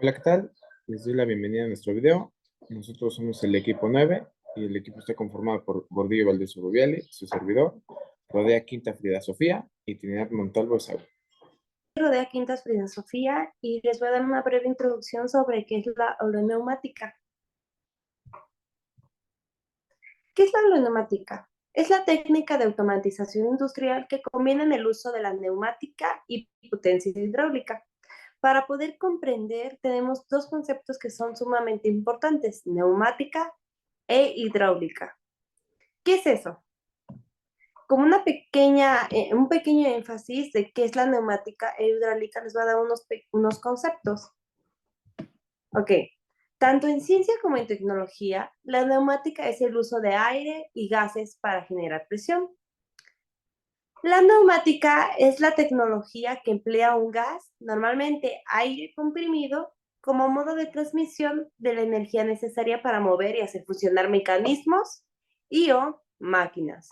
Hola, ¿qué tal? Les doy la bienvenida a nuestro video. Nosotros somos el equipo 9 y el equipo está conformado por Gordillo Valdés Urubiali, su servidor, Rodea Quinta Frida Sofía y Trinidad Montalvo Esaú. Rodea Quintas Frida Sofía y les voy a dar una breve introducción sobre qué es la oleoneumática. ¿Qué es la oleoneumática? Es la técnica de automatización industrial que combina el uso de la neumática y potencia hidráulica. Para poder comprender, tenemos dos conceptos que son sumamente importantes, neumática e hidráulica. ¿Qué es eso? Como un pequeño énfasis de qué es la neumática e hidráulica, les voy a dar unos conceptos. Ok, tanto en ciencia como en tecnología, la neumática es el uso de aire y gases para generar presión. La neumática es la tecnología que emplea un gas, normalmente aire comprimido, como modo de transmisión de la energía necesaria para mover y hacer funcionar mecanismos y o máquinas.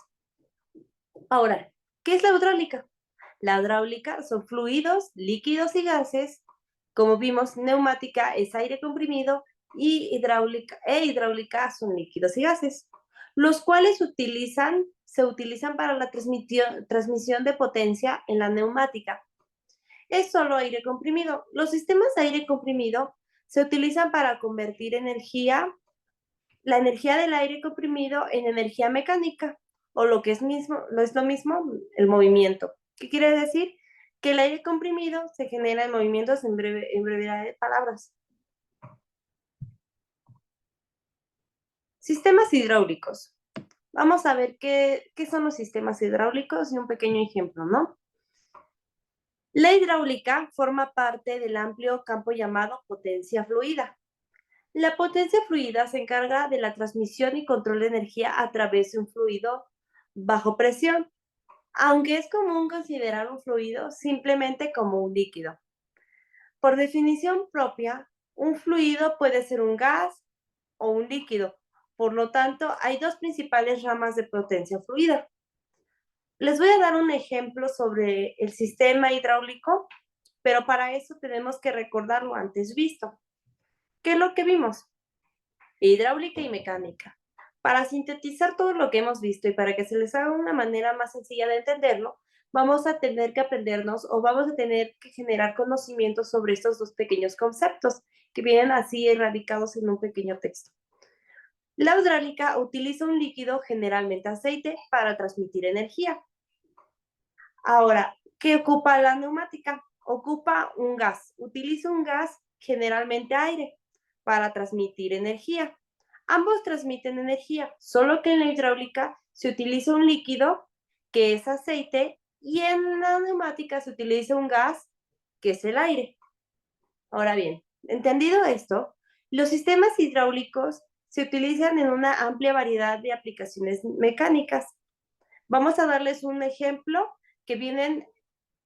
Ahora, ¿qué es la hidráulica? La hidráulica son fluidos, líquidos y gases. Como vimos, neumática es aire comprimido y hidráulica son líquidos y gases, los cuales se utilizan para la transmisión de potencia en la neumática. Es solo aire comprimido. Los sistemas de aire comprimido se utilizan para convertir la energía del aire comprimido en energía mecánica, o lo que es lo mismo, el movimiento. ¿Qué quiere decir? Que el aire comprimido se genera en movimientos en brevedad de palabras. Sistemas hidráulicos. Vamos a ver qué son los sistemas hidráulicos y un pequeño ejemplo, ¿no? La hidráulica forma parte del amplio campo llamado potencia fluida. La potencia fluida se encarga de la transmisión y control de energía a través de un fluido bajo presión, aunque es común considerar un fluido simplemente como un líquido. Por definición propia, un fluido puede ser un gas o un líquido. Por lo tanto, hay dos principales ramas de potencia fluida. Les voy a dar un ejemplo sobre el sistema hidráulico, pero para eso tenemos que recordar lo antes visto. ¿Qué es lo que vimos? Hidráulica y mecánica. Para sintetizar todo lo que hemos visto y para que se les haga una manera más sencilla de entenderlo, vamos a tener que aprendernos o vamos a tener que generar conocimientos sobre estos dos pequeños conceptos que vienen así erradicados en un pequeño texto. La hidráulica utiliza un líquido, generalmente aceite, para transmitir energía. Ahora, ¿qué ocupa la neumática? Ocupa un gas. Utiliza un gas, generalmente aire, para transmitir energía. Ambos transmiten energía, solo que en la hidráulica se utiliza un líquido, que es aceite, y en la neumática se utiliza un gas, que es el aire. Ahora bien, entendido esto, los sistemas hidráulicos se utilizan en una amplia variedad de aplicaciones mecánicas. Vamos a darles un ejemplo que bien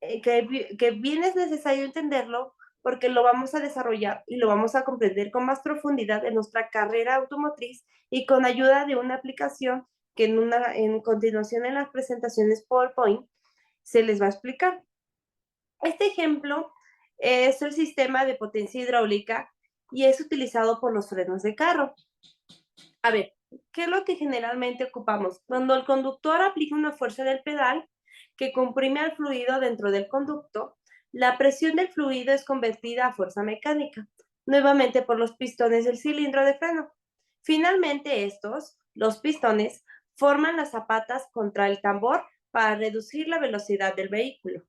es necesario entenderlo porque lo vamos a desarrollar y lo vamos a comprender con más profundidad en nuestra carrera automotriz y con ayuda de una aplicación que en continuación en las presentaciones PowerPoint se les va a explicar. Este ejemplo es el sistema de potencia hidráulica y es utilizado por los frenos de carro. A ver, ¿qué es lo que generalmente ocupamos? Cuando el conductor aplica una fuerza del pedal que comprime al fluido dentro del conducto, la presión del fluido es convertida a fuerza mecánica, nuevamente por los pistones del cilindro de freno. Finalmente los pistones, forman las zapatas contra el tambor para reducir la velocidad del vehículo.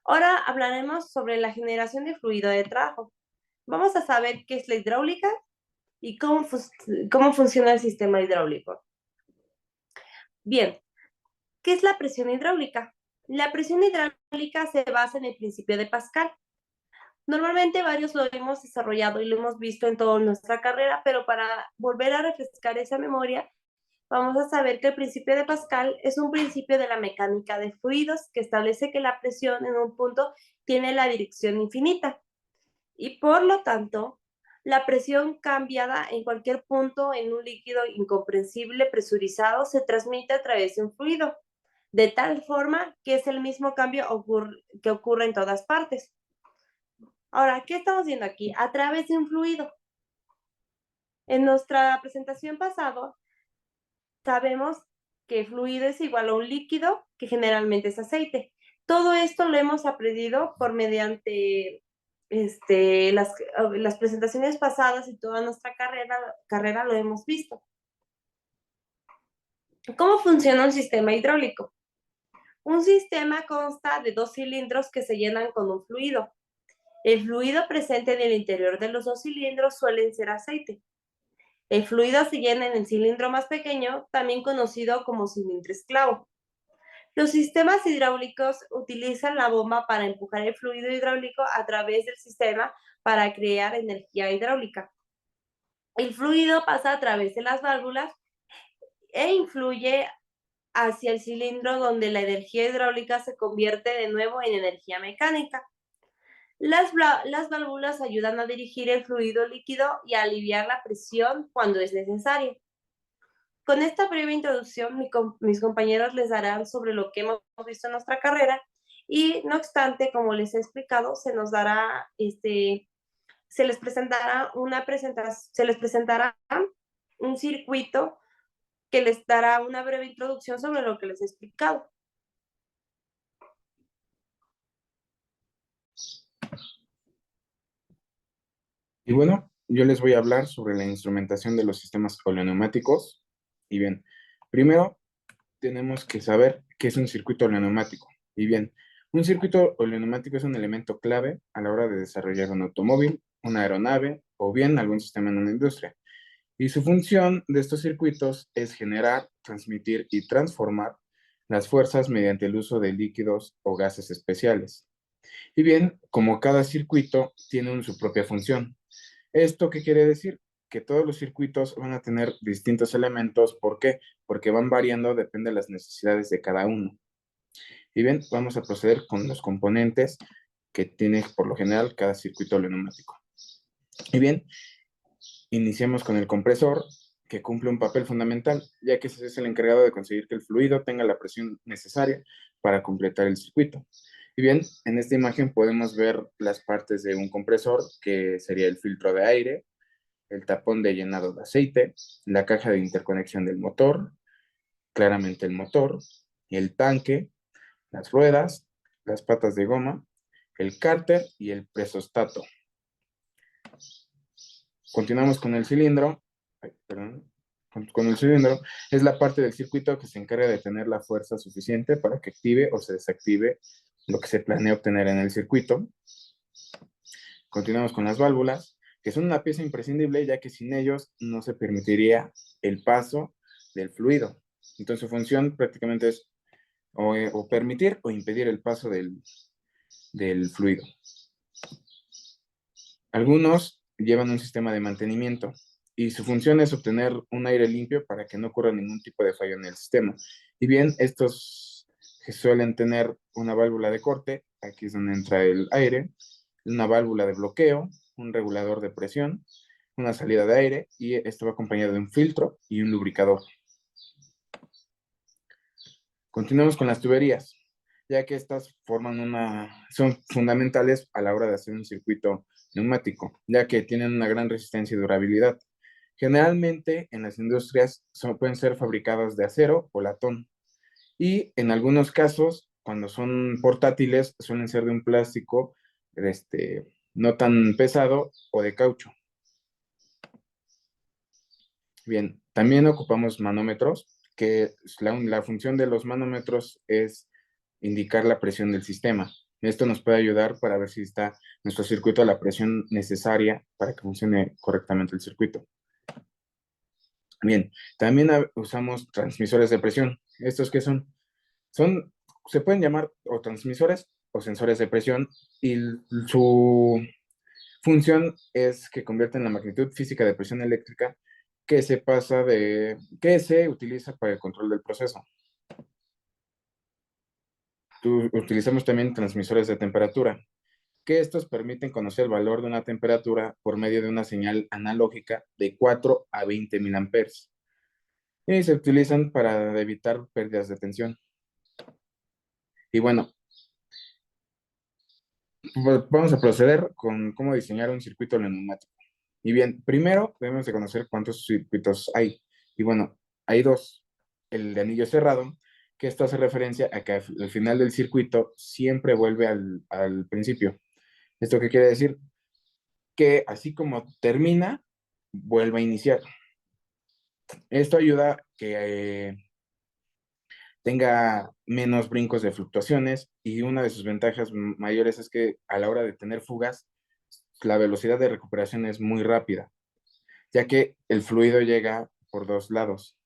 Ahora hablaremos sobre la generación de fluido de trabajo. Vamos a saber qué es la hidráulica y cómo funciona el sistema hidráulico. Bien, ¿qué es la presión hidráulica? La presión hidráulica se basa en el principio de Pascal. Normalmente varios lo hemos desarrollado y lo hemos visto en toda nuestra carrera, pero para volver a refrescar esa memoria, vamos a saber que el principio de Pascal es un principio de la mecánica de fluidos que establece que la presión en un punto tiene la dirección infinita y por lo tanto la presión cambiada en cualquier punto en un líquido incomprensible presurizado se transmite a través de un fluido, de tal forma que es el mismo cambio que ocurre en todas partes. Ahora, ¿qué estamos viendo aquí? A través de un fluido. En nuestra presentación pasada, sabemos que fluido es igual a un líquido, que generalmente es aceite. Todo esto lo hemos aprendido por mediante las presentaciones pasadas y toda nuestra carrera lo hemos visto. ¿Cómo funciona un sistema hidráulico? Un sistema consta de dos cilindros que se llenan con un fluido. El fluido presente en el interior de los dos cilindros suele ser aceite. El fluido se llena en el cilindro más pequeño, también conocido como cilindro esclavo. Los sistemas hidráulicos utilizan la bomba para empujar el fluido hidráulico a través del sistema para crear energía hidráulica. El fluido pasa a través de las válvulas e influye hacia el cilindro donde la energía hidráulica se convierte de nuevo en energía mecánica. Las válvulas ayudan a dirigir el fluido líquido y a aliviar la presión cuando es necesario. Con esta breve introducción, mis compañeros les darán sobre lo que hemos visto en nuestra carrera y, no obstante, como les he explicado, se les presentará un circuito que les dará una breve introducción sobre lo que les he explicado. Y bueno, yo les voy a hablar sobre la instrumentación de los sistemas oleoneumáticos. Y bien, primero tenemos que saber qué es un circuito oleoneumático. Y bien, un circuito oleoneumático es un elemento clave a la hora de desarrollar un automóvil, una aeronave o bien algún sistema en una industria. Y su función de estos circuitos es generar, transmitir y transformar las fuerzas mediante el uso de líquidos o gases especiales. Y bien, como cada circuito tiene su propia función. ¿Esto qué quiere decir? Que todos los circuitos van a tener distintos elementos. ¿Por qué? Porque van variando, depende de las necesidades de cada uno. Y bien, vamos a proceder con los componentes que tiene por lo general cada circuito neumático. Y bien, iniciemos con el compresor, que cumple un papel fundamental, ya que ese es el encargado de conseguir que el fluido tenga la presión necesaria para completar el circuito. Y bien, en esta imagen podemos ver las partes de un compresor, que sería el filtro de aire, el tapón de llenado de aceite, la caja de interconexión del motor, claramente el motor, el tanque, las ruedas, las patas de goma, el cárter y el presostato. Continuamos con el cilindro. Perdón. Con el cilindro es la parte del circuito que se encarga de tener la fuerza suficiente para que active o se desactive lo que se planea obtener en el circuito. Continuamos con las válvulas, que son una pieza imprescindible ya que sin ellos no se permitiría el paso del fluido. Entonces su función prácticamente es o permitir o impedir el paso del fluido. Algunos llevan un sistema de mantenimiento y su función es obtener un aire limpio para que no ocurra ningún tipo de fallo en el sistema. Y bien, estos que suelen tener una válvula de corte, aquí es donde entra el aire, una válvula de bloqueo, un regulador de presión, una salida de aire y esto va acompañado de un filtro y un lubricador. Continuamos con las tuberías, ya que estas son fundamentales a la hora de hacer un circuito neumático, ya que tienen una gran resistencia y durabilidad. Generalmente en las industrias pueden ser fabricadas de acero o latón y en algunos casos, cuando son portátiles, suelen ser de un plástico no tan pesado o de caucho. Bien, también ocupamos manómetros, que la función de los manómetros es indicar la presión del sistema. Esto nos puede ayudar para ver si está nuestro circuito a la presión necesaria para que funcione correctamente el circuito. Bien, también usamos transmisores de presión. ¿Estos qué son? Se pueden llamar o transmisores o sensores de presión y su función es que convierten la magnitud física de presión eléctrica que que se utiliza para el control del proceso. Utilizamos también transmisores de temperatura, que estos permiten conocer el valor de una temperatura por medio de una señal analógica de 4 a 20 miliamperes. Y se utilizan para evitar pérdidas de tensión. Y bueno, Pues vamos a proceder con cómo diseñar un circuito neumático. Y bien, primero debemos de conocer cuántos circuitos hay. Y bueno, hay dos. El de anillo cerrado, que esto hace referencia a que al final del circuito siempre vuelve al principio. ¿Esto qué quiere decir? Que así como termina, vuelve a iniciar. Esto ayuda a que tenga menos brincos de fluctuaciones y una de sus ventajas mayores es que a la hora de tener fugas, la velocidad de recuperación es muy rápida, ya que el fluido llega por dos lados.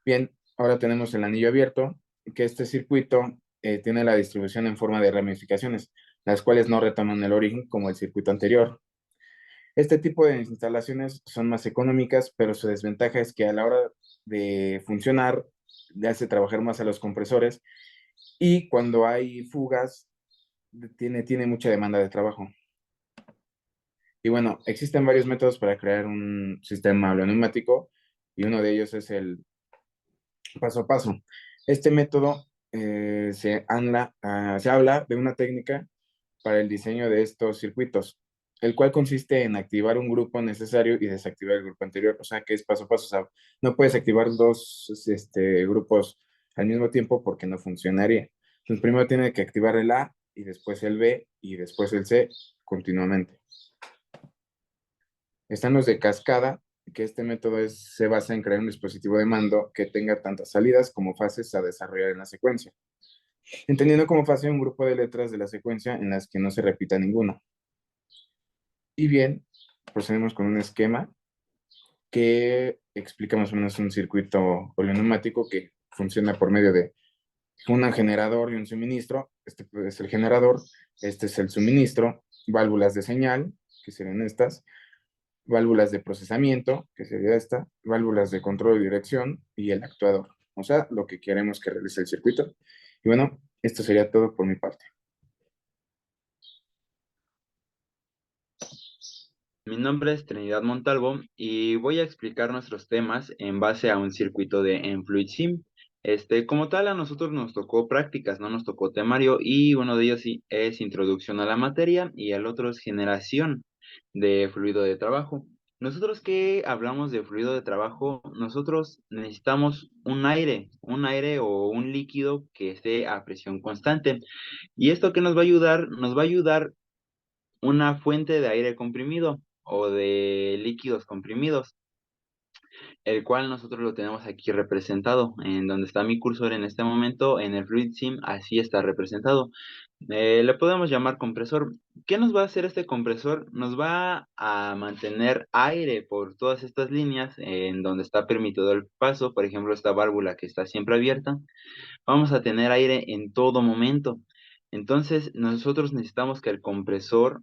Bien, ahora tenemos el anillo abierto, que este circuito tiene la distribución en forma de ramificaciones, las cuales no retoman el origen como el circuito anterior. Este tipo de instalaciones son más económicas, pero su desventaja es que a la hora de funcionar, le hace trabajar más a los compresores y cuando hay fugas, tiene mucha demanda de trabajo. Y bueno, existen varios métodos para crear un sistema neumático y uno de ellos es el paso a paso. Este método se habla de una técnica para el diseño de estos circuitos, el cual consiste en activar un grupo necesario y desactivar el grupo anterior, o sea que es paso a paso, o sea, no puedes activar dos grupos al mismo tiempo porque no funcionaría. Entonces primero tiene que activar el A y después el B y después el C continuamente. Están los de cascada, que este método se basa en crear un dispositivo de mando que tenga tantas salidas como fases a desarrollar en la secuencia, entendiendo como fase un grupo de letras de la secuencia en las que no se repita ninguna. Y bien, procedemos con un esquema que explica más o menos un circuito neumático que funciona por medio de un generador y un suministro. Este es el generador, este es el suministro, válvulas de señal, que serían estas, válvulas de procesamiento, que sería esta, válvulas de control y dirección y el actuador. O sea, lo que queremos que realice el circuito. Y bueno, esto sería todo por mi parte. Mi nombre es Trinidad Montalvo y voy a explicar nuestros temas en base a un circuito de Enfluid Sim. Como tal, a nosotros nos tocó prácticas, no nos tocó temario, y uno de ellos sí es introducción a la materia y el otro es generación de fluido de trabajo. Nosotros que hablamos de fluido de trabajo, nosotros necesitamos un aire o un líquido que esté a presión constante. ¿Y esto qué nos va a ayudar? Nos va a ayudar una fuente de aire comprimido o de líquidos comprimidos, el cual nosotros lo tenemos aquí representado, en donde está mi cursor en este momento, en el Fluid Sim, así está representado. Le podemos llamar compresor. ¿Qué nos va a hacer este compresor? Nos va a mantener aire por todas estas líneas en donde está permitido el paso, por ejemplo, esta válvula que está siempre abierta. Vamos a tener aire en todo momento. Entonces, nosotros necesitamos que el compresor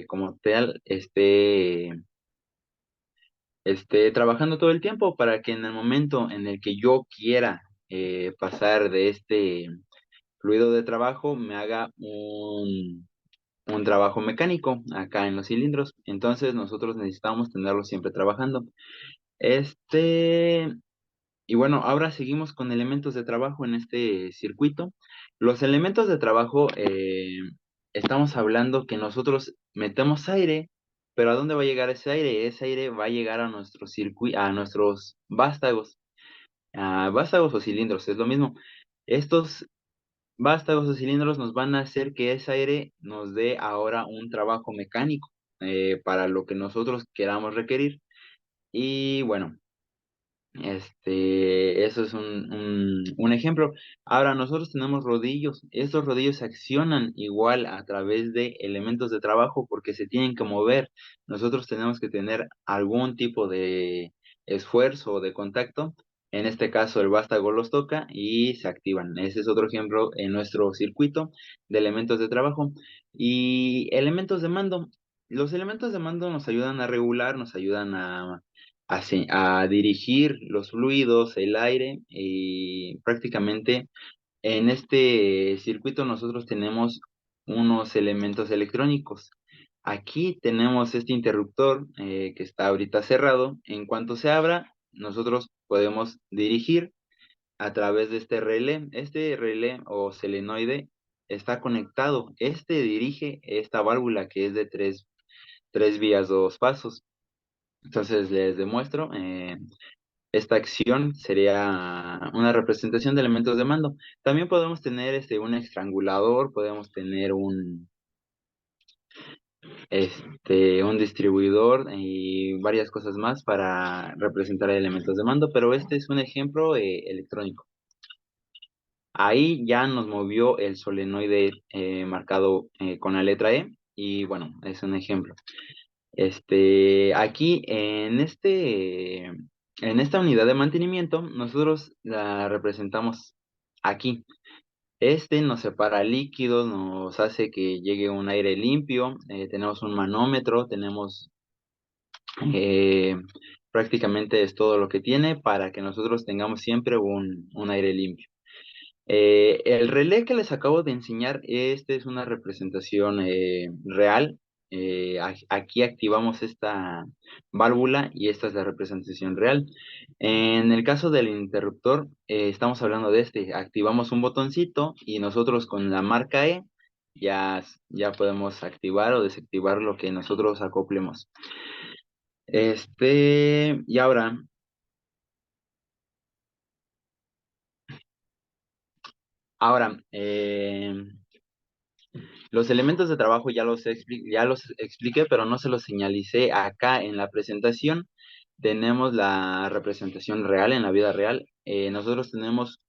como tal esté trabajando todo el tiempo para que en el momento en el que yo quiera pasar de este fluido de trabajo, me haga un trabajo mecánico acá en los cilindros. Entonces, nosotros necesitamos tenerlo siempre trabajando. Este, y bueno, ahora seguimos con elementos de trabajo en este circuito. Los elementos de trabajo, estamos hablando que nosotros metemos aire, pero ¿a dónde va a llegar ese aire? Ese aire va a llegar a nuestro a nuestros vástagos, vástagos o cilindros, es lo mismo. Estos vástagos o cilindros nos van a hacer que ese aire nos dé ahora un trabajo mecánico para lo que nosotros queramos requerir. Y bueno. Eso es un ejemplo. Ahora, nosotros tenemos rodillos. Estos rodillos se accionan igual a través de elementos de trabajo porque se tienen que mover. Nosotros tenemos que tener algún tipo de esfuerzo o de contacto. En este caso, el vástago los toca y se activan. Ese es otro ejemplo en nuestro circuito de elementos de trabajo. Y elementos de mando. Los elementos de mando nos ayudan a regular, nos ayudan a dirigir los fluidos, el aire, y prácticamente en este circuito nosotros tenemos unos elementos electrónicos. Aquí tenemos este interruptor que está ahorita cerrado. En cuanto se abra, nosotros podemos dirigir a través de este relé o solenoide está conectado. Este dirige esta válvula que es de tres vías, dos pasos. Entonces les demuestro. Esta acción sería una representación de elementos de mando. También podemos tener un estrangulador, podemos tener un distribuidor y varias cosas más para representar elementos de mando, pero este es un ejemplo electrónico. Ahí ya nos movió el solenoide marcado con la letra E y bueno, es un ejemplo. Aquí en esta unidad de mantenimiento, nosotros la representamos aquí. Nos separa líquidos, nos hace que llegue un aire limpio, tenemos un manómetro, tenemos eh, prácticamente es todo lo que tiene para que nosotros tengamos siempre un aire limpio. El relé que les acabo de enseñar, es una representación real. Aquí activamos esta válvula y esta es la representación real. En el caso del interruptor, estamos hablando de activamos un botoncito y nosotros con la marca E ya podemos activar o desactivar lo que nosotros acoplemos. Y ahora, los elementos de trabajo ya los expliqué, pero no se los señalicé acá en la presentación. Tenemos la representación real en la vida real. Nosotros tenemos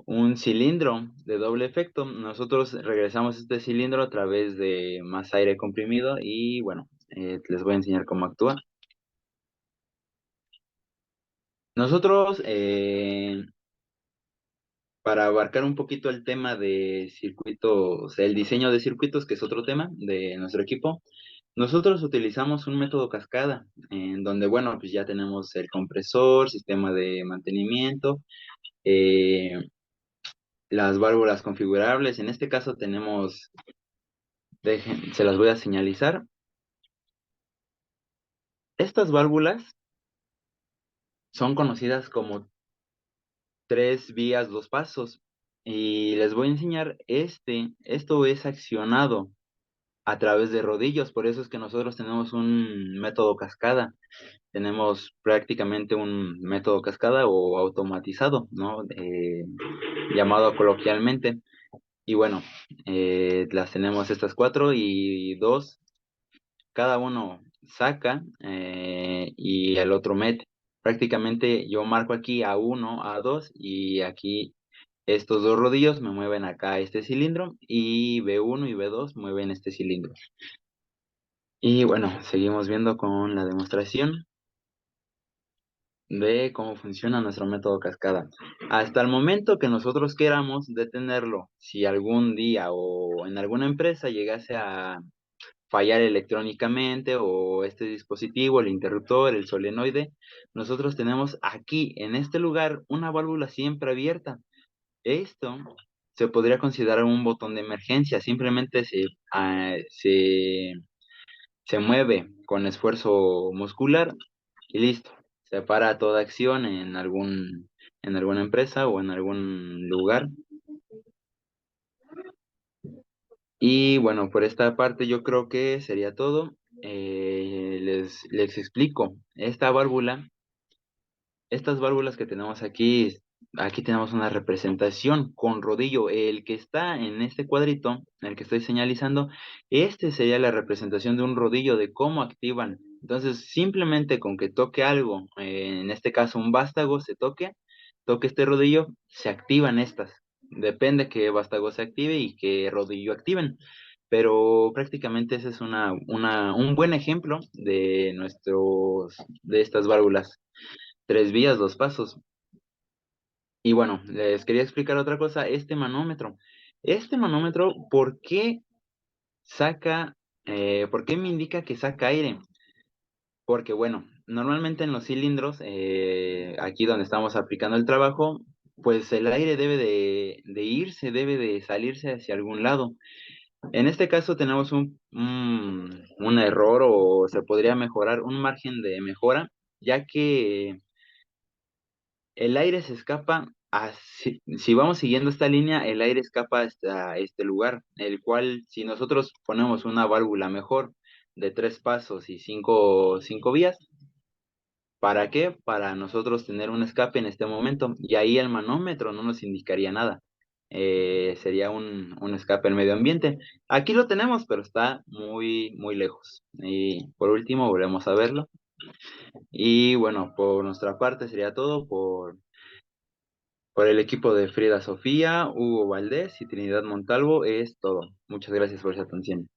un cilindro de doble efecto. Nosotros regresamos este cilindro a través de más aire comprimido y bueno, les voy a enseñar cómo actúa. Nosotros, para abarcar un poquito el tema de circuitos, el diseño de circuitos, que es otro tema de nuestro equipo, nosotros utilizamos un método cascada, en donde, bueno, pues ya tenemos el compresor, sistema de mantenimiento, eh, las válvulas configurables. En este caso tenemos, se las voy a señalizar. Estas válvulas son conocidas como tres vías, dos pasos. Y les voy a enseñar esto es accionado a través de rodillos, por eso es que nosotros tenemos un método cascada, tenemos prácticamente un método cascada o automatizado, ¿no? Llamado coloquialmente. Y bueno, las tenemos estas cuatro y dos, cada uno saca y el otro mete. Prácticamente yo marco aquí A1, A2 y aquí estos dos rodillos me mueven acá este cilindro y B1 y B2 mueven este cilindro. Y bueno, seguimos viendo con la demostración de cómo funciona nuestro método cascada. Hasta el momento que nosotros queramos detenerlo, si algún día o en alguna empresa llegase a fallar electrónicamente o este dispositivo, el interruptor, el solenoide, nosotros tenemos aquí en este lugar una válvula siempre abierta. Esto se podría considerar un botón de emergencia, simplemente se mueve con esfuerzo muscular y listo. Se para toda acción en alguna empresa o en algún lugar. Y bueno, por esta parte yo creo que sería todo. Les explico. Estas válvulas que tenemos aquí tenemos una representación con rodillo. El que está en este cuadrito, el que estoy señalizando, este sería la representación de un rodillo de cómo activan. Entonces, simplemente con que toque algo, en este caso un vástago, toque este rodillo, se activan estas. Depende que vástago se active y qué rodillo activen. Pero prácticamente ese es un buen ejemplo de estas válvulas. Tres vías, dos pasos. Y bueno, les quería explicar otra cosa, este manómetro, por qué me indica que saca aire? Porque bueno, normalmente en los cilindros, aquí donde estamos aplicando el trabajo, pues el aire debe de irse, debe de salirse hacia algún lado. En este caso tenemos un error o se podría mejorar, un margen de mejora, ya que el aire se escapa si vamos siguiendo esta línea, el aire escapa hasta este lugar, el cual si nosotros ponemos una válvula mejor de 3 pasos y cinco vías, ¿para qué? Para nosotros tener un escape en este momento. Y ahí el manómetro no nos indicaría nada. Sería un escape al medio ambiente. Aquí lo tenemos, pero está muy, muy lejos. Y por último, volvemos a verlo. Y bueno, por nuestra parte sería todo por el equipo de Frida Sofía, Hugo Valdés y Trinidad Montalvo. Es todo. Muchas gracias por su atención.